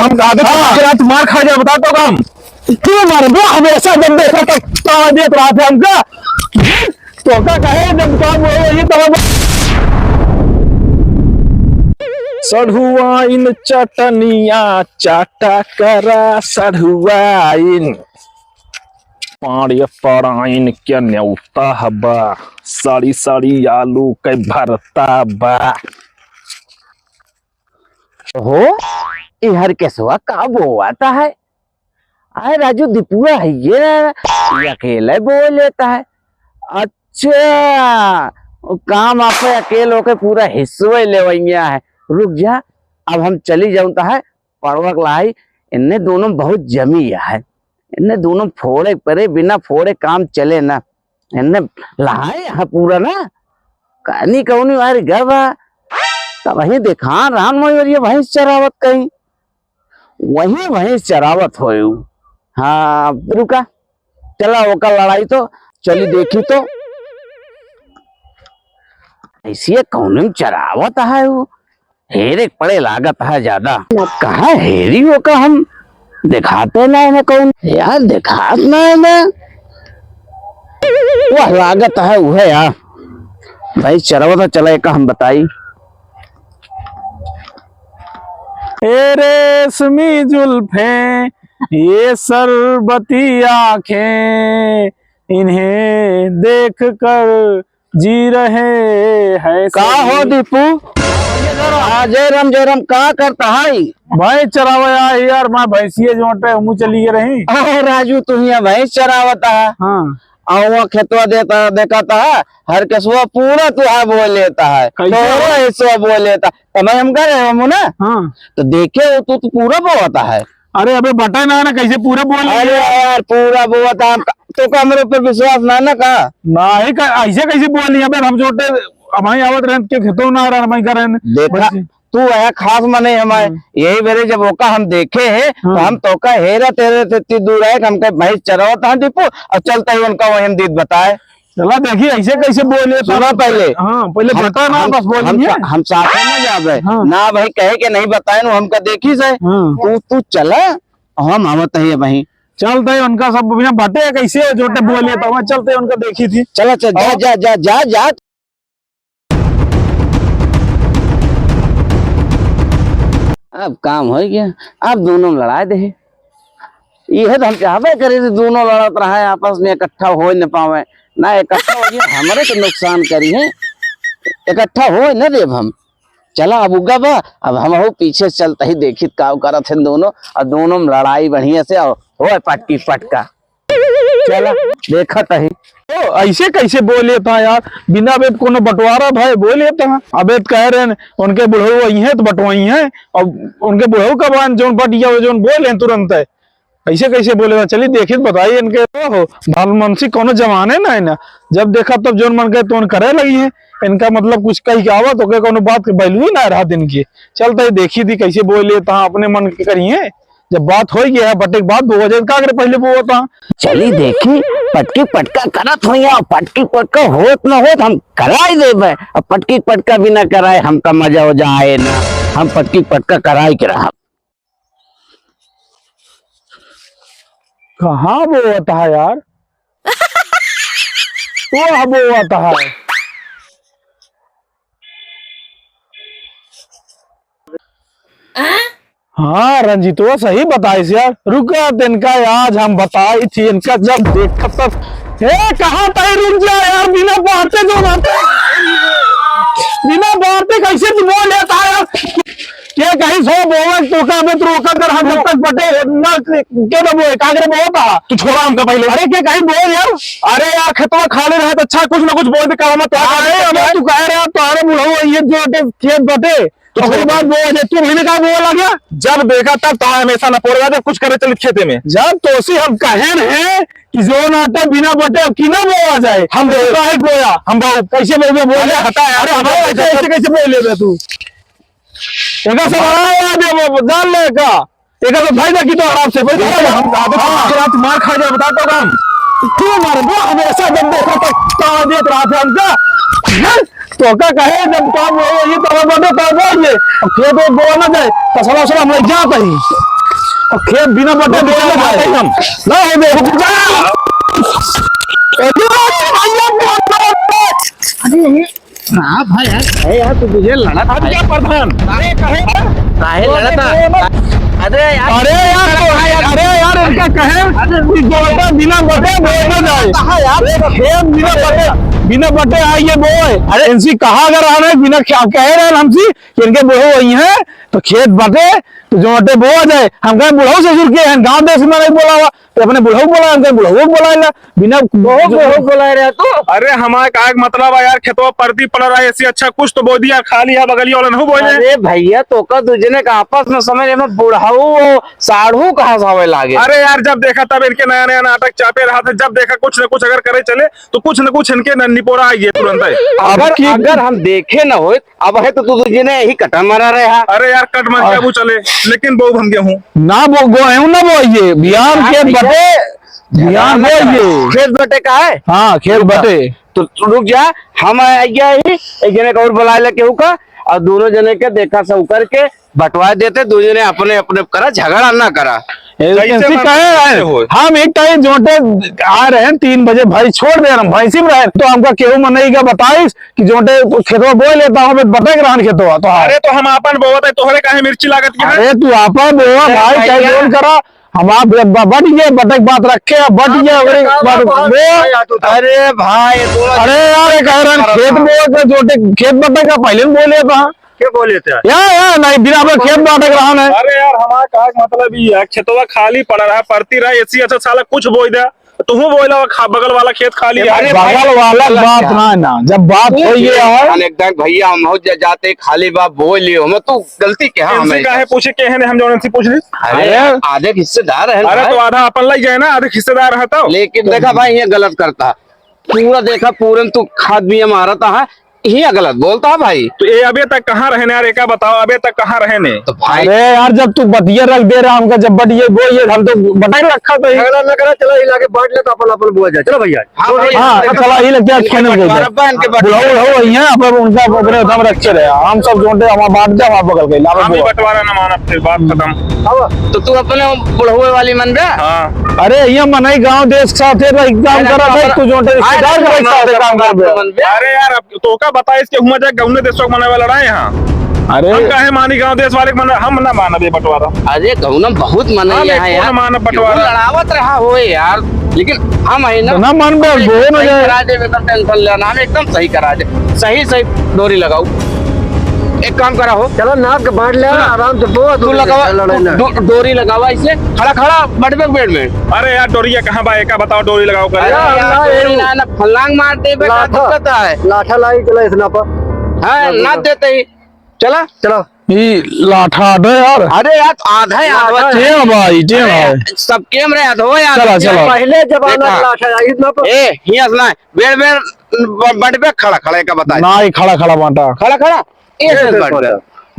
हम रात मार खा जाए बता तो हम क्यों मारे बो हमेशा जब देखा तब देख रहा था हमका तो क्या कहे जब काम ये तब सढ़ुआ इन चटनिया चाटा करा सढ़ुआ इन पाड़िया पड़ाइन क्या न्योता हबा साड़ी साड़ी आलू के भरता बा हो हर केसवा का बोआता है। आए राजू दीपुआ है ये अकेले बोल लेता है। अच्छा काम आप अकेले होके पूरा हिस्सा ले है। रुक जा अब हम चली जाऊं है पड़वक लाई इन्ने दोनों बहुत जमी है। इन्ने दोनों फोड़े परे बिना फोड़े काम चले ना इन्ने लाए है पूरा ना कहनी कहनी यार गवा तब वही देखा रान ये भैंस चरावत कहीं वही भैंस चरावत हो। हाँ रुका चला होकर लड़ाई तो चली देखी तो ऐसी कौन में चरावत है वो हेरे पड़े लागत है ज्यादा कहा हेरी हो का हम दिखाते ना है कौन यार दिखात ना है ना वह लागत है वो है यार भाई चरावत चला का हम बताई रेशमी जुल्फे ये सरबती आंखें इन्हें देख कर जी रहे हैं का हो दीपू जय राम का करता है भाई चरावा यार मैं भैंसिए जोटे मुँह चली रही राजू तुम यहाँ भैंस चरावता है। हाँ और खेतवा देता देखाता है हर कसुआ पूरा तुहार बोल लेता है थोड़ा हिस्सा बोल लेता मैं हम कर रहे हम ना। हाँ तो देखे तू तो पूरा बोता है। अरे अबे बता ना कैसे पूरा बोल अरे यार पूरा बोता तो का मेरे ऊपर विश्वास ना ना का नहीं ऐसे कैसे बोल लिया हम छोटे हमारी आवत रहे के खेतों ना रहा हमारी कर देखा तू है खास मने हमारे यही मेरे जब ओका हम देखे है तो हम तो का हेरा तेरे से इतनी दूर है हम कहीं भैंस चरावता है दीपू और चलता ही उनका वही दीद बताए चला देखिए ऐसे कैसे बोले सुना पहले। हाँ पहले बता ना बस बोलिए हम साथ में ना जावे ना भाई कहे के नहीं बताए हमका देखी से तू चला हम आवत है वही चलते है उनका सब बिना बटे कैसे जोटे बोले तो मैं चलते उनका देखी थी चला चल जा जा जा जा जा अब काम हो गया अब दोनों लड़ा दे ये तो हम चाहते करे दोनों लड़त रहा है आपस में इकट्ठा हो न पावे ना इकट्ठा हो गया हमारे तो नुकसान करी है इकट्ठा हो न देव हम चला अब उगा बा अब हम हो पीछे चलते ही देखी काव करत है दोनों और दोनों में लड़ाई बढ़िया से हो पटकी पटका चला देखत है ऐसे कैसे बोले था यार बिना बेद कोनो बंटवारा भाई बोले था अबेद कह रहे उनके बुढ़ऊ वही है तो बंटवाई है और उनके बुढ़ऊ का बान जो बटिया जो बोले तुरंत है ऐसे कैसे बोले था चलिए देखिए बताइए इनके हो भालमनसी कोनो जमाने ना है ना जब देखा तब जो मन गए तो करे लगी है इनका मतलब कुछ कही आवत हो गया कोनो बात के बैलू ही ना रहा दिन की चलता देखी थी कैसे बोले था अपने मन के करिए जब बात हो गया है बटे बात हो जाए का पहले वो होता चली देखी पटकी पटका करत हो या पटकी पटका होत ना होत हम कराई देबे अब पटकी पटका भी ना कराए हमका मजा हो जाए ना हम पटकी पटका कराई के रहा कहाँ वो होता है यार वो होता है हाँ रंजीत वो सही बताइस यार रुका इनका आज हम बताई थी इनका जब देखा तब कहाँ तय रुक जा यार बिना बाते जो बिना बाते कैसे तू बोल लेता है यार क्या कहीं सो बोला तो का में रोका कर हम जब तक बटे ना के ना बोए कागरे में होता तू छोड़ा हमका पहले अरे क्या कहीं बोल यार अरे यार खेतवा खाली रहे तो अच्छा कुछ ना कुछ बोल दे काम तो अरे तू कह रहा तारे बुढ़ऊ ये जो खेत बटे तो थोड़ी बात बोल तू महीने का बोल आ गया जब देखा तब तो हमेशा न पोड़गा जब कुछ करे चलिए खेते में जब तो उसी हम कहे हैं कि जो नाटे बिना बटे कि ना बोला जाए हम बोया हम कैसे बोले हटा अरे हमारे ऐसे कैसे बोल ले तू एक जान ले का एक तो फायदा की तो आराम से हम मार खा जाए बता तो हम क्यों मारे हमेशा जब देखा तब देख रहा था हमका तो क्या कहे जब काम ये तो बोले खेत बोला ना जाए तो सला हम जाता ही खेत बिना बटे बोले जाते हम ना हो दे रुक जा। हाँ भाई यार तू मुझे लड़ा था क्या प्रधान काहे लड़ा था अरे यार अरे यार इनका कहे जोटा बिना बटे बोले जाए खेत बिना बटे आइए बोए। अरे इनसे कहा अगर आ रहे बिना क्या कह रहे हैं हमसे कि इनके बुढ़ो वही है तो खेत बटे तो जो बटे बो आ जाए। हम कहे बुढ़ो से जुड़ के गाँव देश में नहीं बोला हुआ तो अपने बुढ़ो बोला हम कहे बुढ़ो बोला बिना बोला रहा तू अरे हमारा का मतलब है यार खेतवा परती पड़ रहा है ऐसी अच्छा कुछ तो बो दिया खाली है बगलिया वाला नहीं बोले। अरे भैया तो का तुझने का आपस में समझ में बुढ़ाऊ साढ़ू कहाँ से हवे लागे। अरे यार जब देखा तब इनके नया नया नाटक चापे रहा था जब देखा कुछ न कुछ अगर करे चले तो कुछ न कुछ इनके निपोरा आइए तुरंत ही। अगर हम देखे न हो अब है तो तुझे ने यही कटा मारा रहा। अरे यार कट मत क्या चले लेकिन बो हम गेहूं ना वो गो ना बोइए बिहार खेत बटे बिहार बोइए खेत बटे का है। हाँ खेत बटे तो रुक जा हम आइया ही एक जने का और बुला ले केहू का और दोनों जने के देखा सब करके बंटवा देते दो जने अपने अपने करा झगड़ा ना करा। हम एक टाइम जोटे आ रहे हैं 3 बजे भाई छोड़ दे रहे भैंसी में रहे तो हमका केहू मनई का बताइस कि जोटे खेतवा बो लेता हूँ बटे रहन खेतवा तो अरे तो हम अपन बोवत है तोहरे काहे मिर्ची लागत की है? अरे तू आपा बोआ भाई क्या जोन करा हम आप बट गए बटक बात रखे बट गए अरे भाई अरे यार कह रहे हैं खेत बो जोटे खेत बटे का पहले बोल लेता है क्या बोले थे या नहीं बिना खेत बाटक रहा है। अरे यार हमारा का मतलब ये है खेतवा खाली पड़ा रहा परती रहा ऐसी अच्छा साला कुछ बोई दे तू बोला बगल वाला खेत खाली है। बगल वाला बात ना जब बात हो ये है एकदम भैया हम हो जाते खाली बात बोल लियो हम तू गलती क्या हमें काहे पूछे के है हम जोन से पूछ ली। अरे आधे हिस्सेदार है। अरे तो आधा अपन लग जाए ना आधे हिस्सेदार है तो लेकिन देखा भाई ये गलत करता पूरा देखा पूरन तू खाद भी मारता है ये गलत बोलता है भाई। तो ये अभी तक कहाँ रहने यार एका बताओ अभी तक कहाँ रहने तो भाई अरे यार जब तू बतिया रख दे रहा हमका जब बटिए बोइए हम तो बटाई रखा तो झगड़ा ना करा चलो हिला के बांट ले तो अपन अपन बुआ जाए चलो भैया। हाँ चला ही लगता है खेने में बुलाओ वही है अपन उनका अपने हम रखे रहे हम सब जोटे हम बांट दे हम बगल गए हम भी बंटवारा ना माना फिर बात खत्म। तो तू अपने बुढ़वे वाली मन बे। हाँ अरे ये मनई गांव देश साथे एग्जाम करा था तू जोटे रिश्तेदार के साथ काम कर। अरे यार तो का बता इसके हुआ जाए गौने देशों मनाने वाला रहा है यहाँ अरे हम कहे मानी गांव देश वाले मन हम ना माना दे बंटवारा। अरे गौनम बहुत मना है यार माना बंटवारा लड़ावत रहा हो यार लेकिन हम है ना मन में वो न जाए करा दे एकदम टेंशन लेना हम एकदम सही करा दे सही सही डोरी लगाओ एक काम करा हो चलो नाक बांट ले आराम से बो तू लगावा डोरी लगावा इसे खड़ा खड़ा बटबे बेड में। अरे यार डोरिया कहाँ बा एका बताओ डोरी लगाओ कर यार ना फलांग मार दे बेटा दिक्कत है लाठा लाई चला इसना पर हां ना देते ही चला चलो ये लाठा दे यार। अरे यार आधा ही आधा टेन भाई टेन है सब कैमरे आधो यार चला चला पहले जमाना लाठा आई इतना पर ए हिया सुना बेड में बटबे खड़ा खड़ा का बता ना ही खड़ा खड़ा बांटा खड़ा खड़ा ये से बटबे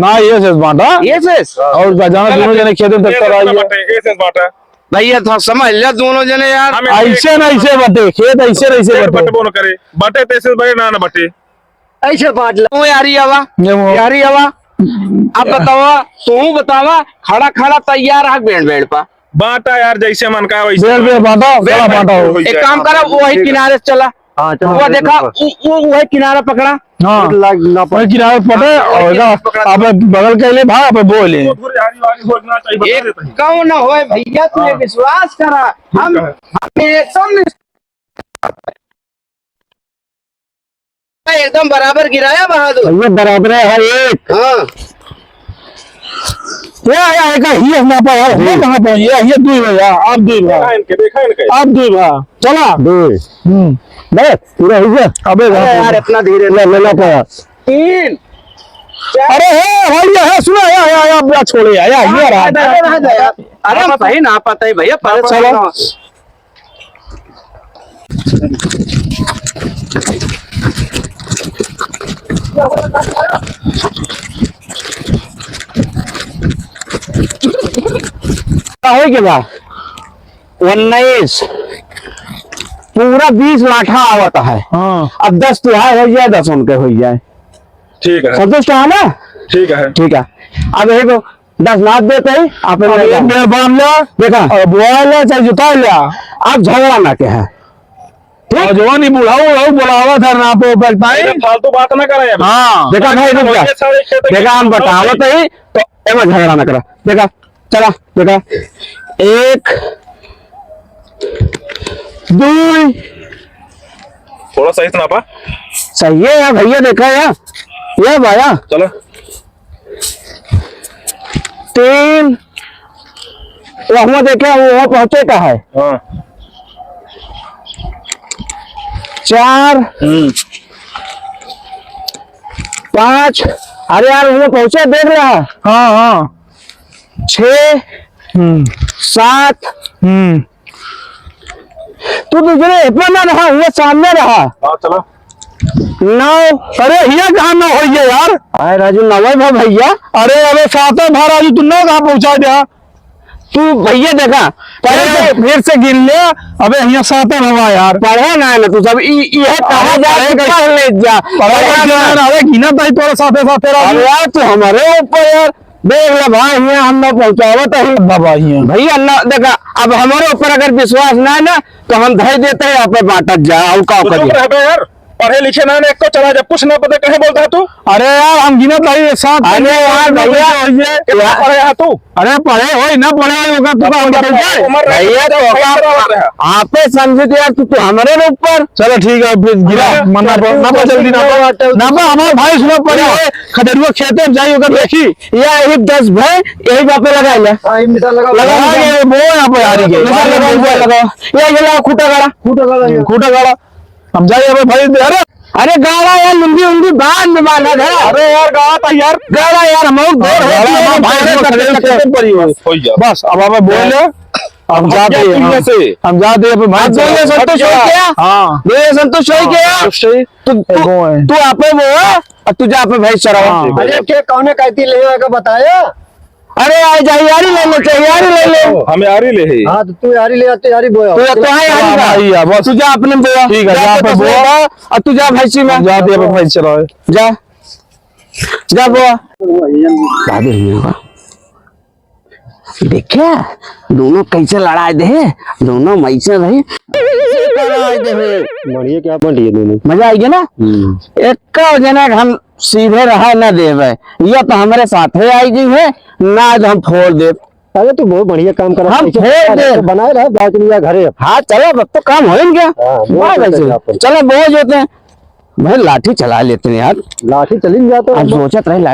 ना ये से बांटा ये से और जाना दोनों जने खेत में तक आइए भैया थोड़ा समझ ले दोनों जने यार ऐसे ना ऐसे बटे खेत ऐसे ऐसे बटे बटबो न करे बटे तैसे बड़े ना बटे ऐसे बांट ले तू यारी आवा यारी आवा अब बतावा तू बतावा खड़ा खड़ा तैयार है बेड बेड पर बांटा यार जैसे मन का वैसे बेर बेर बांटा चला बांटा हो एक काम करा वही किनारे से चला हां चलो वो देखा वो वही किनारा पकड़ा हाँ लग ना पर किनारे पटे और आप बगल के लिए भाग आप बोले कौन होए भैया तूने विश्वास करा हम एकदम बराबर गिराया बहादुर ये बराबर है एक हाँ ये का ही ना पाया है कहां पे ये दुई भैया आप दुई भैया देखा इनके आप दुई भैया चला दुई बस पूरा हो गया अबे यार इतना धीरे ले ला पाया तीन अरे है ये है सुना या छोड़े या ये रहा अरे हम सही ना पता है भैया चलो हो के बा 19 पूरा 20 लाठा आवता है। हाँ अब 10 तुहार हो जाए 10 उनके हो जाए ठीक है संतुष्ट है ना ठीक है ठीक है। अब देखो 10 नाथ देते ही आप अब एक बेर बांध लिया देखा और बुआ लिया चाहे जुता लिया आप झगड़ा ना के है और जो नहीं बुढ़ाऊ बुलावा था ना पे बैठता अरे है फालतू बात ना करें अब। हाँ देखा भाई रुक जा ये सारे खेत के देखा हम बतावत ही तो एमा झगड़ा ना करा देखा चला देखा 1 2 थोड़ा सही से नापा। सही है यार भैया देखा यार ये भैया चलो 3 वहाँ देखे वो पहुंचे का है हाँ 4 5 अरे यार वो पहुंचे देख रहा है हाँ हाँ 6 7 तू दूसरे इतना ना रहा वो सामने रहा हाँ चलो 9 अरे हिया कहाँ ना हो गया यार अरे राजू नवे भाई भैया अरे अबे सातों भार आज तू ना कहाँ पहुंचा दिया तू भैया देखा पहले फिर से गिन ले अबे यहाँ सातों भवा यार पढ़े ना ना तू सब यह कहा जा पढ़ ले जा अरे गिना था थोड़ा साथे साथे अरे यार तू हमारे ऊपर यार देख ले भाई यहाँ हम ना पहुंचावत है बाबा हिया भैया अल्लाह देखा अब हमारे ऊपर अगर विश्वास ना है ना तो हम धर देते हैं यहाँ पे बांटत जा और का तू चुप रह बे यार। पढ़े लिखे ना एक तो चला जब कुछ ना पता कहे बोलता है तू। अरे यार हम गिना था ये साथ अरे यार भैया कितना पढ़े यहाँ तू। अरे पढ़े हो ना पढ़े होगा तू हम बता जाए उम्र रह भैया गई, तो सही करवा रहे हैं। आपे समझते यार तू हमारे ऊपर चलो ठीक है फिर गिरा मना ना जल्दी ना हमारे भाई सुनो पड़े खडरुआ खेते में जाई होगा देखी या यही 10 भाई यही बापे लगा ले आई मिसाल लगा लगा लगाएंगे वो यहाँ पे आ रही है लगा ये गेला खूटा गाड़ा फूट लगा खूटा गाड़ा हम जाइए अबे भाई अरे अरे गाड़ा यार लुंगी उंगी बांध में बांधा है अरे यार गाड़ा था यार गाड़ा यार हम और देर गाड़ा भाई हो गया। बस अब हमें बोले हम जाते अब क्या हैं किया से? हम जाते हैं भाई बोले संतोष हो गया हाँ बोले संतोष हो गया तू आपे वो और तुझे आपे भाई चरावा अरे के कौने कहती ले का बताया। अरे आ जा यारी ले लो चाहिए यारी ले लो हमें आ रही ले है। हाँ तो तू यारी ले आते यारी बोया तू तो है यारी का भाई यार बस तुझे अपने बोला ठीक है, जा जा पे पे बोला बोला। और तुझे भैंसी में जाते हैं भाई चलाओ जा जा बोला बहादुर ही होगा देखा दोनों कैसे लड़ाए दे दोनों मैसे रही बढ़िया क्या बढ़िया दोनों मजा आएगी ना एक का जना हम सीधे रहा न देवे या तो हमारे साथ ही आएगी है ना जो हम फोड़ दे अरे तू बहुत बढ़िया काम कर हम फोड़ दे बनाए रहा बात लिया घरे हाँ चलो अब तो काम हो गया बहुत अच्छा अपन। चलो बोझ होते हैं भाई लाठी चला लेते हैं यार लाठी चली जाता अब सोचत रहे लाठी